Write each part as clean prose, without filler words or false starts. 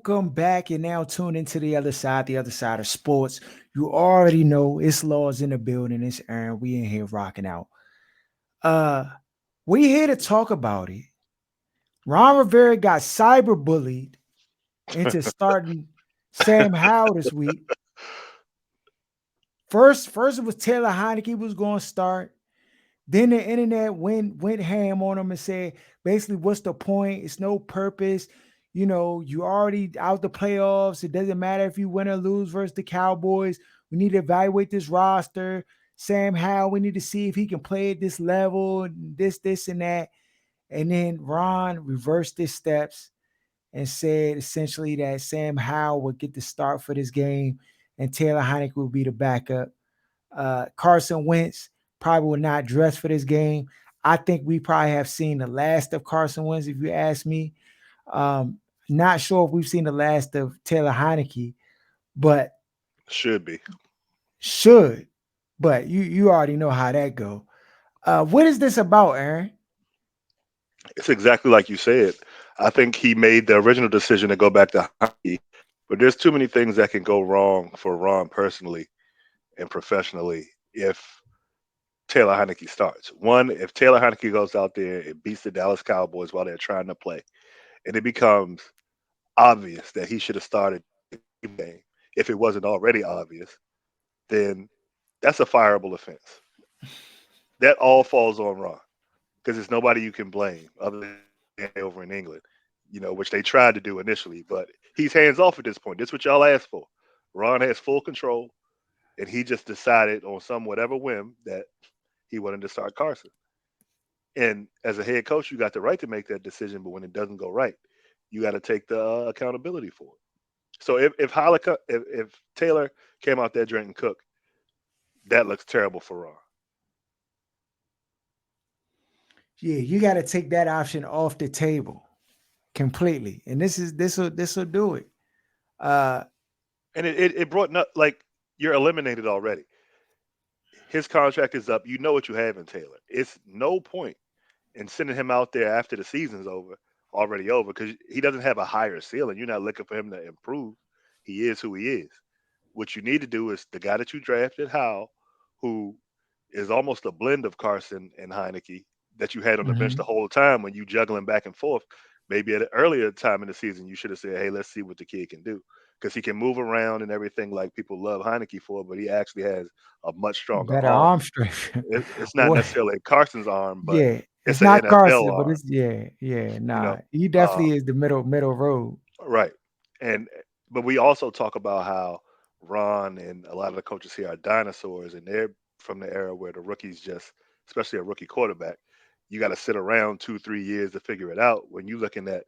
Welcome back. And now tune into the other side of sports. You already know it's laws in the building. It's Aaron. We in here rocking out. Uh, we here to talk about it. Ron Rivera got cyberbullied into starting Sam Howell this week. First it was Taylor Heineke was going to start. Then the internet went ham on him and said, basically, what's the point? It's no purpose. You know, you already out the playoffs. It doesn't matter if you win or lose versus the Cowboys. We need to evaluate this roster. Sam Howell, we need to see if he can play at this level, and this, and that. And then Ron reversed his steps and said essentially that Sam Howell would get the start for this game and Taylor Heineke would be the backup. Carson Wentz probably will not dress for this game. I think we probably have seen the last of Carson Wentz, if you ask me. Um, Not sure if we've seen the last of Taylor Heineke, but Should be. should. But you already know how that go. What is this about, Aaron? It's exactly like you said. I think he made the original decision to go back to hockey, but there's too many things that can go wrong for Ron personally and professionally if Taylor Heineke starts. One, if Taylor Heineke goes out there and beats the Dallas Cowboys while they're trying to play, and it becomes obvious that he should have started the game if it wasn't already obvious, then that's a fireable offense. That all falls on Ron because there's nobody you can blame other than over in England, which they tried to do initially, but he's hands off at this point. That's what y'all asked for. Ron has full control, and he just decided on some whatever whim that he wanted to start Carson. And as a head coach, you got the right to make that decision, but when it doesn't go right, you got to take the accountability for it. So if Taylor came out there drinking Cook, that looks terrible for Ron. Yeah, you got to take that option off the table completely, and this will do it. Uh, And it brought not like you're eliminated already. His contract is up. You know what you have in Taylor. It's no point in sending him out there after the season's already over, because he doesn't have a higher ceiling. You're not looking for him to improve. He is who he is. What you need to do is the guy that you drafted, Howell, who is almost a blend of Carson and Heineke that you had on the bench the mhm. whole time when you juggling back and forth. Maybe at an earlier time in the season, you should have said, hey, let's see what the kid can do. Because he can move around and everything like people love Heineke for, but he actually has a much stronger Better arm. arm strength. It's not What? necessarily Carson's arm, but Yeah, it's it's an not NFL Carson, but arm, it's yeah. you Nah, know. he Uh, definitely is the middle road. right. And but we also talk about how Ron and a lot of the coaches here are dinosaurs, and they're from the era where the rookies just, especially a rookie quarterback, you got to sit around 2 3 years to figure it out. When you looking at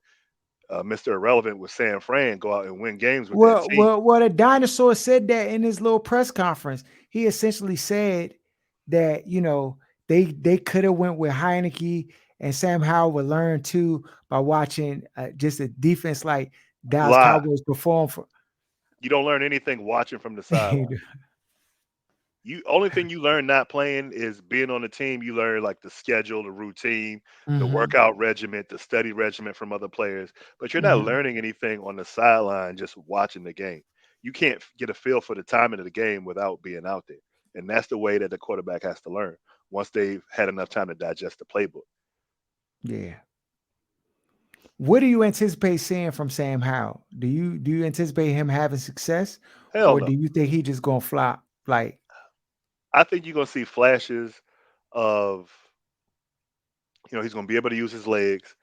Mr. Irrelevant with San Fran go out and win games with that team. The dinosaur said that in his little press conference. He essentially said that they could have went with Heineke and Sam Howell would learn too by watching just a defense like Dallas Lie. Cowboys perform for. You don't learn anything watching from the sideline. You only thing you learn not playing is being on the team. You learn like the schedule, the routine, the hmm workout regimen, the study regimen from other players. But you're not hmm learning anything on the sideline just watching the game. You can't get a feel for the timing of the game without being out there. And that's the way that the quarterback has to learn once they've had enough time to digest the playbook. Yeah. What do you anticipate seeing from Sam Howell? Do you anticipate him having success, Hell or do no. you think he just gonna flop? Like, I think you're gonna see flashes of, he's gonna be able to use his legs.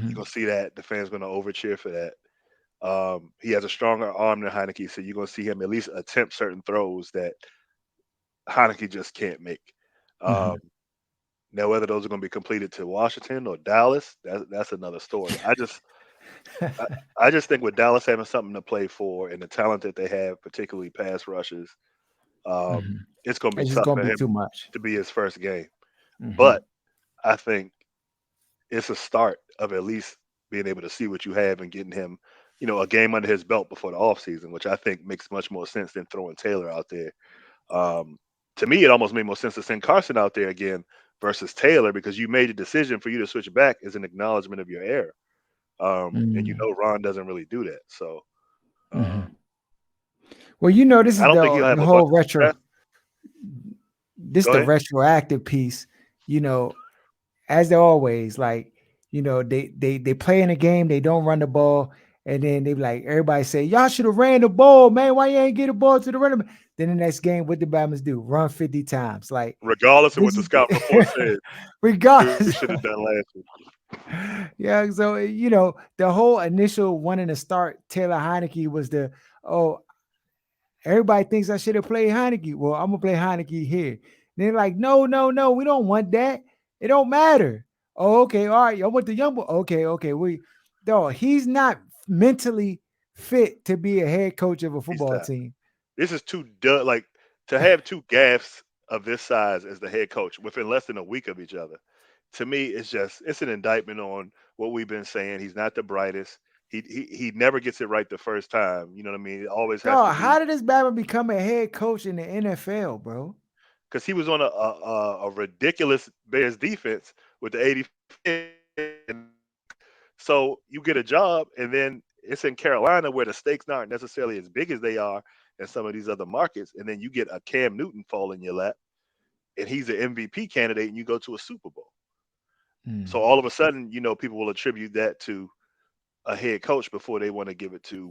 You're mhm, gonna see that the fans gonna over cheer for that. He has a stronger arm than Heineke, so you're gonna see him at least attempt certain throws that Heineke just can't make. Um, mhm. Now, whether those are gonna be completed to Washington or Dallas, that's another story. I, I just think with Dallas having something to play for and the talent that they have, particularly pass rushes, Mhm. it's gonna be It's just tough gonna for be too him much. to be his first game. But Mhm. I think it's a start of at least being able to see what you have and getting him, a game under his belt before the offseason, which I think makes much more sense than throwing Taylor out there. Um, to me, it almost made more sense to send Carson out there again versus Taylor, because you made a decision for you to switch back as an acknowledgement of your error. And Mm. Ron doesn't really do that. So Hmm. Um, Well, you know, this I is don't think he'll have the a bunch whole of retro. success. This Go the ahead. retroactive piece. You know, as they always like, they play in a game, they don't run the ball, and then they be like everybody say, y'all should have ran the ball, man. Why you ain't get the ball to the running back? Then the next game, what the Bama's do? Run 50 times. Like Regardless of what this the is scout report said, we regardless. should have done last week. Yeah, so the whole initial wanting to start Taylor Heineke was oh, everybody thinks I should have played Heineke. Well, I'm gonna play Heineke here. And they're like, no, no, no, we don't want that. It don't matter. Oh, okay, all right. I want the young boy. Okay, okay. He's not mentally fit to be a head coach of a He's football not. team. This is too like to have two gaffes of this size as the head coach within less than a week of each other. To me, it's an indictment on what we've been saying. He's not the brightest. He never gets it right the first time. You know what I mean? It always has to Dog, how be did this Bama become a head coach in the NFL, bro? because he was on a ridiculous Bears defense with the 80. So you get a job, and then it's in Carolina where the stakes aren't necessarily as big as they are in some of these other markets, and then you get a Cam Newton fall in your lap, and he's an MVP candidate, and you go to a Super Bowl. So Mm, all of a sudden, people will attribute that to a head coach before they want to give it to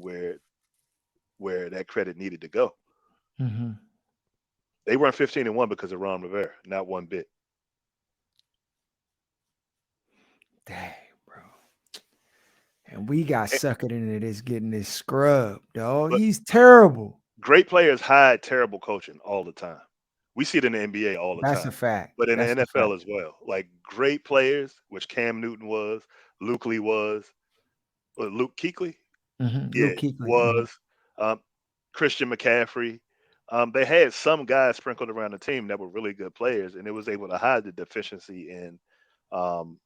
where that credit needed to go. hmm. They weren't 15-1 because of Ron Rivera, not one bit. Dang, bro. And we got Eh, suckered into this getting this scrub, dog. But He's terrible. great players hide terrible coaching all the time. We see it in the NBA all the That's a time, fact. but in the That's a NFL fact. as well. Like great players, which Cam Newton was, Luke Lee was, Luke Kuechly, Luke yeah, Kuechly. was, um, Christian McCaffrey. They had some guys sprinkled around the team that were really good players, and it was able to hide the deficiency in, um,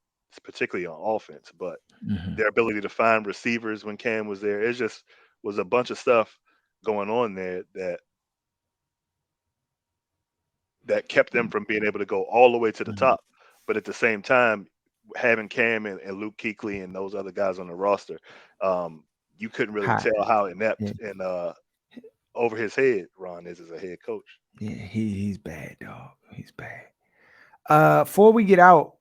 particularly on offense. But Hmm. their ability to find receivers when Cam was there, it just was a bunch of stuff going on there that kept them from being able to go all the way to the Hmm. top. But at the same time, having Cam and Luke Kuechly and those other guys on the roster, um, you couldn't really Hot. tell how Yeah, inept and over his head Ron is as a head coach. yeah, he's bad, dog. He's bad. Before we get out,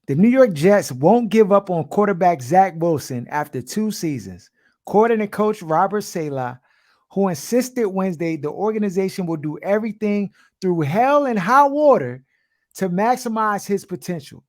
the New York Jets won't give up on quarterback Zach Wilson after 2 seasons. According to coach Robert Saleh, who insisted Wednesday the organization will do everything through hell and high water to maximize his potential.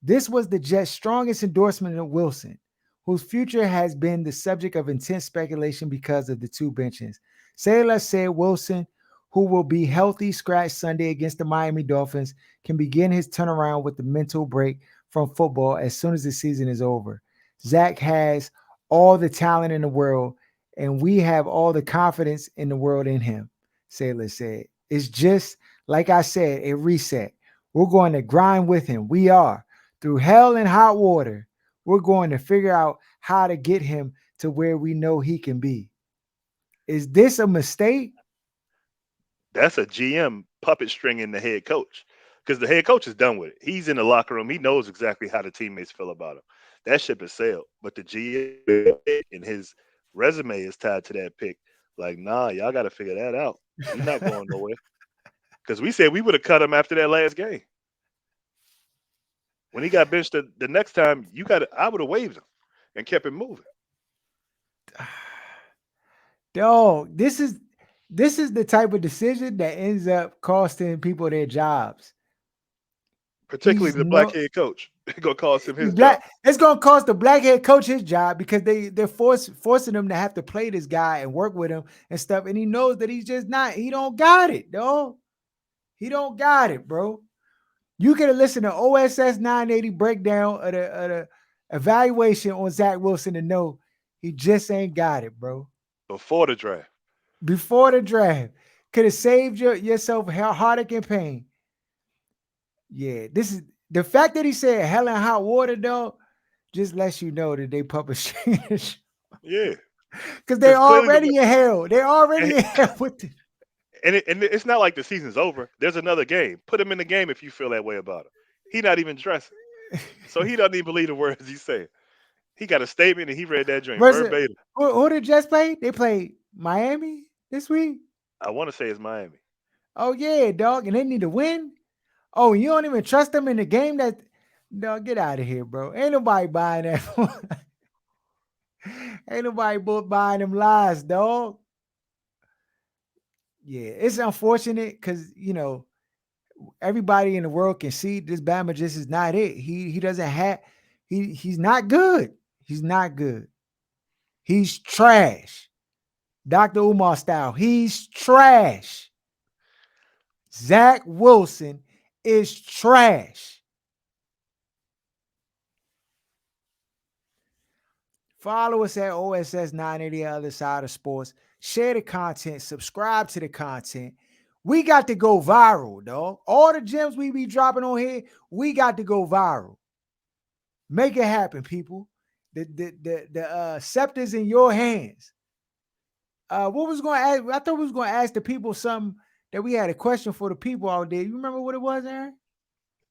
This was the Jets' strongest endorsement of Wilson, whose future has been the subject of intense speculation because of the two benches. Saylor said Wilson, who will be healthy scratch Sunday against the Miami Dolphins, can begin his turnaround with the mental break from football as soon as the season is over. Zach has all the talent in the world, and we have all the confidence in the world in him, Saylor said. It's just, like I said, a reset. We're going to grind with him. We are through hell and hot water. We're going to figure out how to get him to where we know he can be. Is this a mistake? That's a GM puppet stringing the head coach because the head coach is done with it. He's in the locker room. He knows exactly how the teammates feel about him. That ship has sailed. But the GM and his resume is tied to that pick. Like, nah, y'all got to figure that out. He's not going nowhere. Because we said we would have cut him after that last game. When he got benched the next time, I would have waved him and kept it moving. Dog, this is the type of decision that ends up costing people their jobs. Particularly He's the black no head coach. It's gonna cost him the his job. black. It's gonna cost the black head coach his job because they're forcing him to have to play this guy and work with him and stuff. And he knows that he's just not. He don't got it, dog. He don't got it, bro. You could have listened to OSS 980 breakdown of the evaluation on Zach Wilson to know he just ain't got it, bro. Before the draft. Before the draft, could have saved yourself heartache and pain. Yeah, this is the fact that he said hell and hot water, though, just lets you know that they publish because Yeah. they Because clearly already in hell. They and, already in hell with it. and it's not like the season's over. There's another game. Put him in the game if you feel that way about him. He not even dressing. So he doesn't even believe the words he's saying. He got a statement and he read that joint Versus verbatim. who did Jets play? They played Miami this week. I want to say it's Miami. Oh yeah, dog, and they need to win. Oh, you don't even trust them in the game that dog, get out of here, bro. Ain't nobody buying that. Ain't nobody buying them lies, dog. Yeah, it's unfortunate because everybody in the world can see this Bama just is not it. He doesn't have he's not good. He's not good. He's trash. Dr. Umar style. He's trash. Zach Wilson is trash. Follow us at OSS 980 Other Side of Sports. Share the content. Subscribe to the content. We got to go viral, dog. All the gems we be dropping on here, we got to go viral. Make it happen, people. The scepter's in your hands. What was going to ask? I thought we was going to ask the people something that we had a question for the people out there. You remember what it was, Aaron?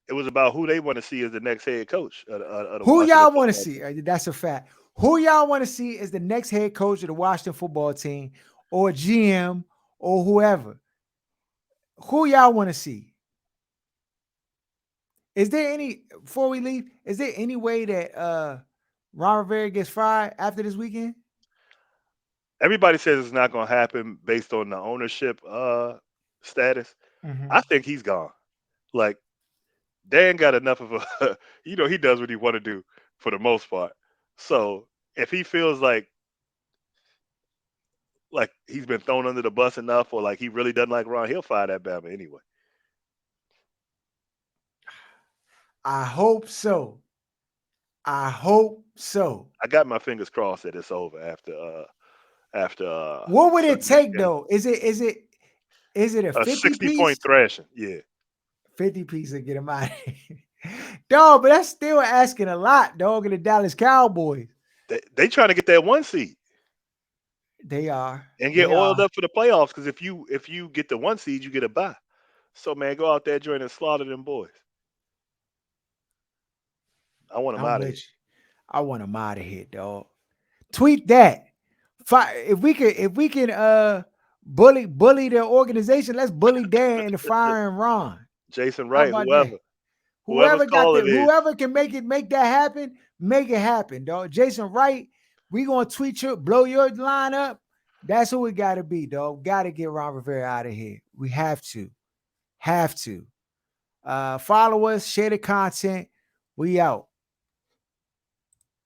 It was about who they want to see as the next head coach of the Who Washington y'all want to football see? team. That's a fact. Who y'all want to see as the next head coach of the Washington football team or GM or whoever? Who y'all want to see? Is there any before we leave? Is there any way that Ron Rivera gets fired after this weekend? Everybody says it's not going to happen based on the ownership status. I Mhm. think he's gone. Like Dan got enough of a, he does what he want to do for the most part. So if he feels like he's been thrown under the bus enough, or like he really doesn't like Ron, he'll fire that Bama anyway. I hope so. I hope so. I got my fingers crossed that it's over after What would it Sunday's take game. though? Is it a A 50 60-point piece? thrashing, yeah. 50 piece to get him out of here. Dog, but that's still asking a lot, dog, in the Dallas Cowboys. They trying to get that one seed They are. and get They oiled are. up for the playoffs. Because if you get the one seed, you get a bye. So man, go out there, join and slaughter them boys. I want them I'm out of with here. you. I want him out of here, dog. Tweet that. If we can bully their organization, let's bully Dan into firing Ron. Jason How Wright, about that? whoever's calling it, Whoever can make that happen, make it happen, dog. Jason Wright, we gonna tweet you, blow your line up. That's who we gotta be, dog. Gotta get Ron Rivera out of here. We have to. Have to. Follow us, share the content. We out.